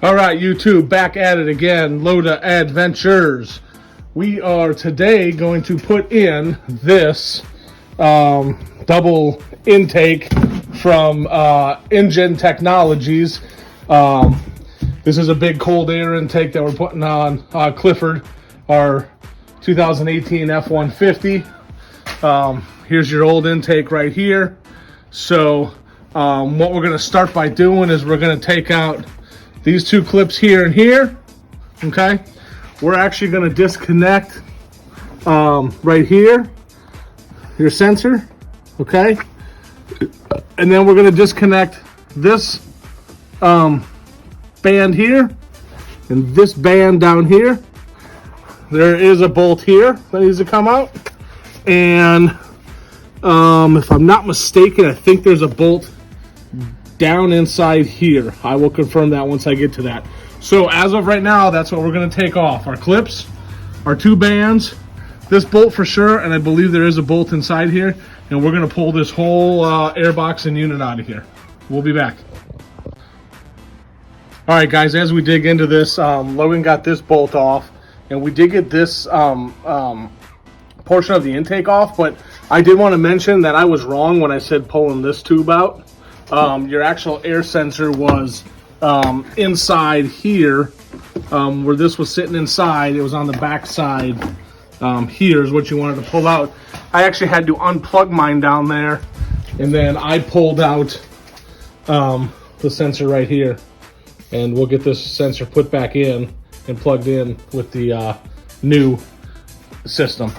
All right, YouTube, back at it again. Loda Adventures. We are today going to put in this double intake from Injen Technologies. This is a big cold air intake that we're putting on Clifford, our 2018 F150. Here's your old intake right here. So what we're going to start by doing is we're going to take out these two clips here and here. Okay, we're actually going to disconnect right here your sensor. Okay, and then we're going to disconnect this band here and this band down here. There is a bolt here that needs to come out, and if I'm not mistaken, I think there's a bolt down inside here. I will confirm that once I get to that. So as of right now, that's what we're going to take off: our clips, our two bands, this bolt for sure, and I believe there is a bolt inside here, and we're going to pull this whole airbox and unit out of here. We'll be back. All right, guys, as we dig into this, Logan got this bolt off, and we did get this portion of the intake off, but I did want to mention that I was wrong when I said pulling this tube out. Your actual air sensor was inside here, where this was sitting inside. It was on the back side. Here's what you wanted to pull out. I actually had to unplug mine down there, and then I pulled out the sensor right here, and we'll get this sensor put back in and plugged in with the new system.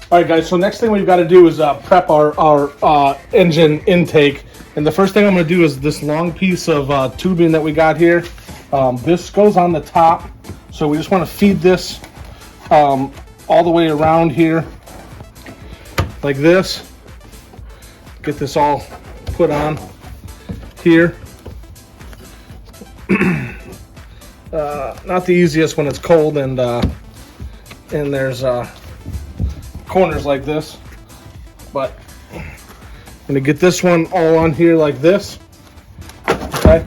All right, guys, so next thing we've got to do is prep our engine intake. And the first thing I'm going to do is this long piece of tubing that we got here. This goes on the top, so we just want to feed this all the way around here like this. Get this all put on here. Not the easiest when it's cold and there's corners like this, but I'm gonna get this one all on here like this. Okay,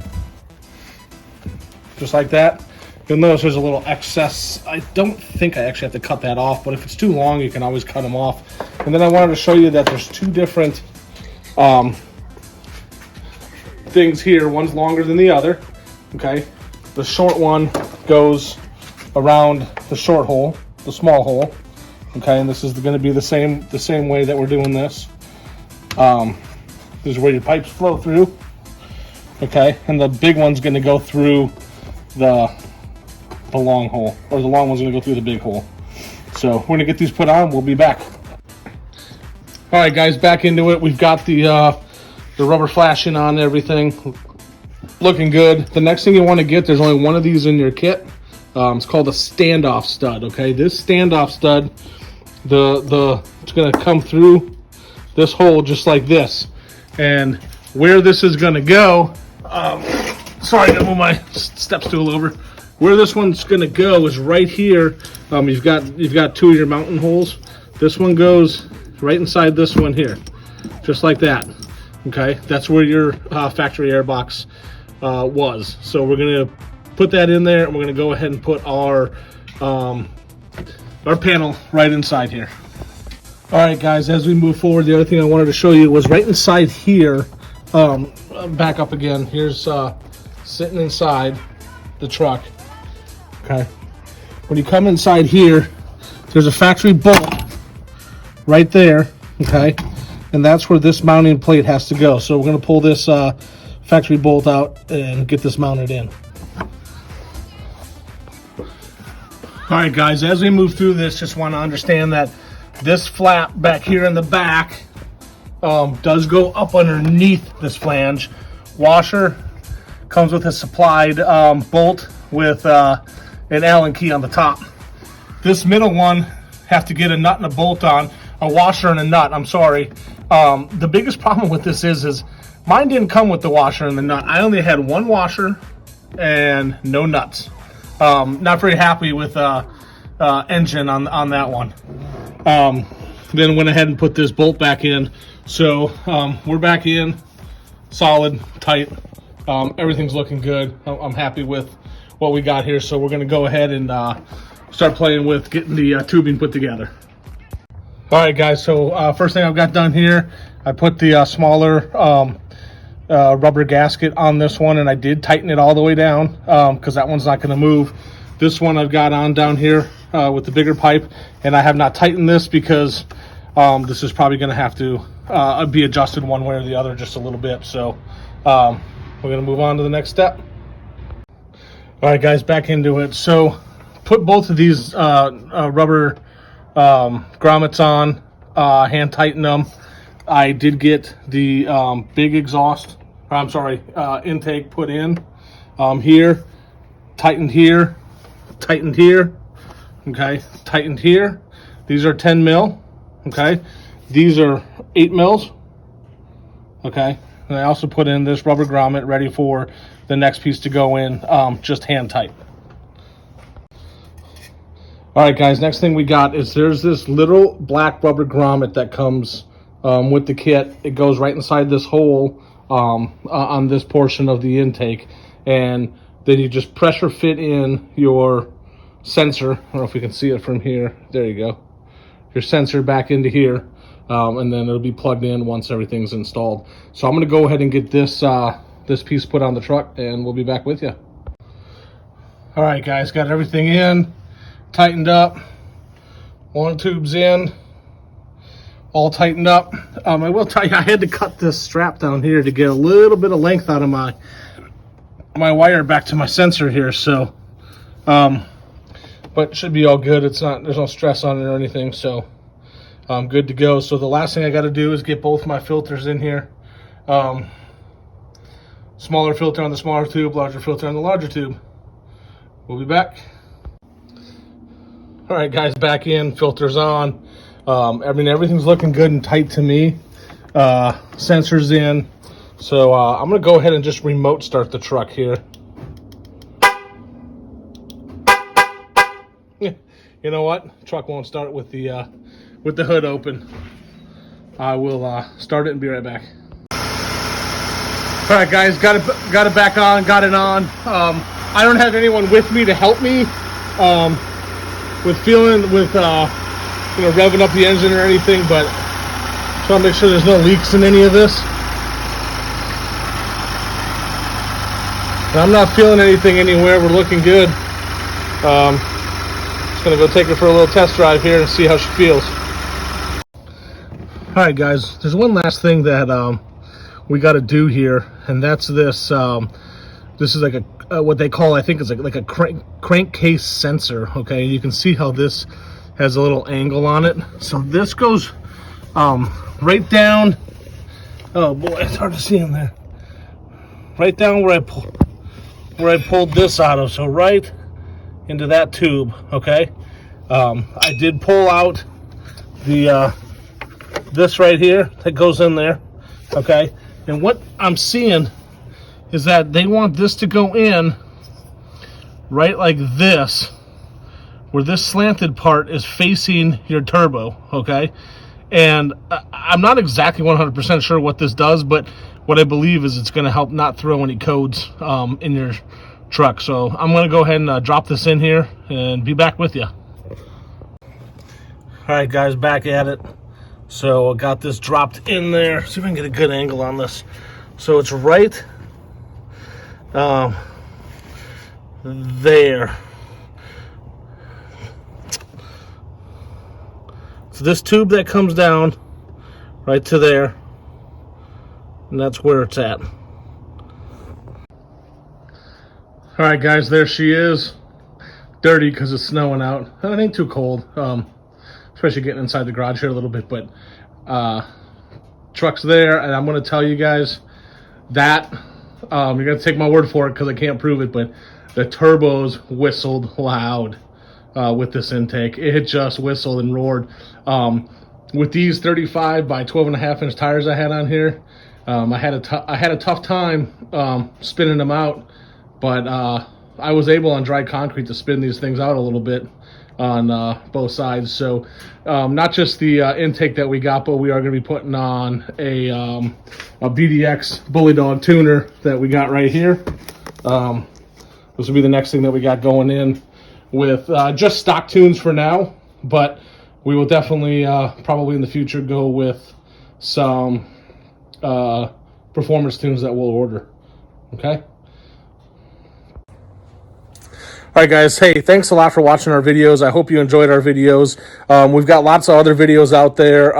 just like that. You'll notice there's a little excess. I don't think I actually have to cut that off, but if it's too long, you can always cut them off. And then I wanted to show you that there's two different things here. One's longer than the other. Okay, the short one goes around the short hole, the small hole. Okay, and this is going to be the same way that we're doing this. This is where your pipes flow through. Okay, and the big one's going to go through the long hole, or the long one's going to go through the big hole. So we're going to get these put on. We'll be back. All right, guys, back into it. We've got the rubber flashing on and everything, looking good. The next thing you want to get, there's only one of these in your kit. It's called a standoff stud. Okay, this standoff stud, it's going to come through this hole just like this, and where this is going to go, sorry, I gotta move my step stool over. Where this one's going to go is right here. You've got two of your mountain holes. This one goes right inside this one here, just like that. Okay, that's where your factory airbox was. So we're going to put that in there, and we're going to go ahead and put our panel right inside here. All right, guys, as we move forward, the other thing I wanted to show you was right inside here. Back up again. Here's sitting inside the truck. Okay, when you come inside here, there's a factory bolt right there. Okay, and that's where this mounting plate has to go. So we're going to pull this factory bolt out and get this mounted in. All right, guys, as we move through this, just want to understand that this flap back here in the back does go up underneath this flange. Washer comes with a supplied bolt with an Allen key on the top. This middle one, have to get a nut and a bolt on, a washer and a nut, I'm sorry. The biggest problem with this is mine didn't come with the washer and the nut. I only had one washer and no nuts. Not very happy with Injen on that one. Then went ahead and put this bolt back in. So we're back in, solid, tight. everything's looking good. I'm happy with what we got here, so we're going to go ahead and start playing with getting the tubing put together. All right, guys, so first thing I've got done here, I put the smaller rubber gasket on this one, and I did tighten it all the way down because that one's not going to move. This one I've got on down here with the bigger pipe, and I have not tightened this because this is probably going to have to be adjusted one way or the other just a little bit. So we're going to move on to the next step. All right, guys, back into it. So put both of these rubber grommets on, hand tighten them. I did get the big exhaust, intake put in here, tightened here, okay, tightened here. These are 10 mil, okay. These are 8 mils, okay. And I also put in this rubber grommet ready for the next piece to go in, just hand tight. All right, guys, next thing we got is there's this little black rubber grommet that comes with the kit. It goes right inside this hole on this portion of the intake, and then you just pressure fit in your sensor. I don't know if we can see it from here. There you go. Your sensor back into here, and then it'll be plugged in once everything's installed. So I'm going to go ahead and get this this piece put on the truck, and we'll be back with you. All right, guys, got everything in, tightened up, one tube's in, all tightened up. I will tell you, I had to cut this strap down here to get a little bit of length out of my wire back to my sensor here. So but it should be all good. It's not, there's no stress on it or anything, so I'm good to go. So the last thing I got to do is get both my filters in here. Smaller filter on the smaller tube, larger filter on the larger tube. We'll be back. All right, guys, back in, filters on. Everything's looking good and tight to me. Sensors in. So I'm gonna go ahead and just remote start the truck here. You know what? Truck won't start with the hood open. I will start it and be right back. All right, guys, got it back on, got it on. I don't have anyone with me to help me with revving up the engine or anything, but trying to make sure there's no leaks in any of this. I'm not feeling anything anywhere. We're looking good. Just gonna go take her for a little test drive here and see how she feels. All right, guys, there's one last thing that we got to do here, and that's this. This is like a what they call, I think, is like a crankcase sensor. Okay, you can see how this has a little angle on it. So this goes right down. Oh boy, it's hard to see in there. Right down where I pulled this out of. So right into that tube. Okay, I did pull out the this right here that goes in there. Okay, and what I'm seeing is that they want this to go in right like this, where this slanted part is facing your turbo. Okay, and I'm not exactly 100% sure what this does, but what I believe is it's going to help not throw any codes in your truck. So I'm going to go ahead and drop this in here and be back with you. All right, guys, back at it. So I got this dropped in there. See if I can get a good angle on this. So it's right there. So this tube that comes down right to there, and that's where it's at. All right, guys, there she is. Dirty because it's snowing out. It ain't too cold, especially getting inside the garage here a little bit, but truck's there, and I'm going to tell you guys that you're going to take my word for it because I can't prove it, but the turbos whistled loud with this intake. It just whistled and roared. With these 35 by 12.5 inch tires I had on here, I had a tough time spinning them out, but I was able on dry concrete to spin these things out a little bit. on both sides. So not just the intake that we got, but we are going to be putting on a BDX Bully Dog tuner that we got right here. This will be the next thing that we got going in with just stock tunes for now, but we will definitely probably in the future go with some performance tunes that we'll order. Okay. All right, guys. Hey, thanks a lot for watching our videos. I hope you enjoyed our videos. We've got lots of other videos out there.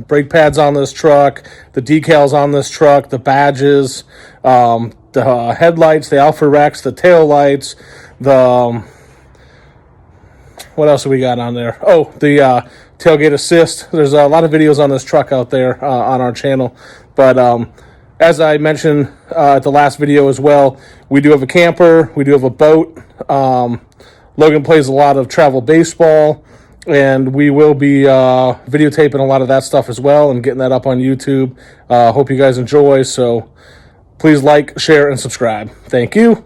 Brake pads on this truck, the decals on this truck, the badges, the headlights, the Alpha Rex, the tail lights, the what else have we got on there? Oh, the tailgate assist. There's a lot of videos on this truck out there on our channel. But as I mentioned at the last video as well, we do have a camper. We do have a boat. Logan plays a lot of travel baseball, and we will be videotaping a lot of that stuff as well and getting that up on YouTube. Hope you guys enjoy. So please like, share, and subscribe. Thank you.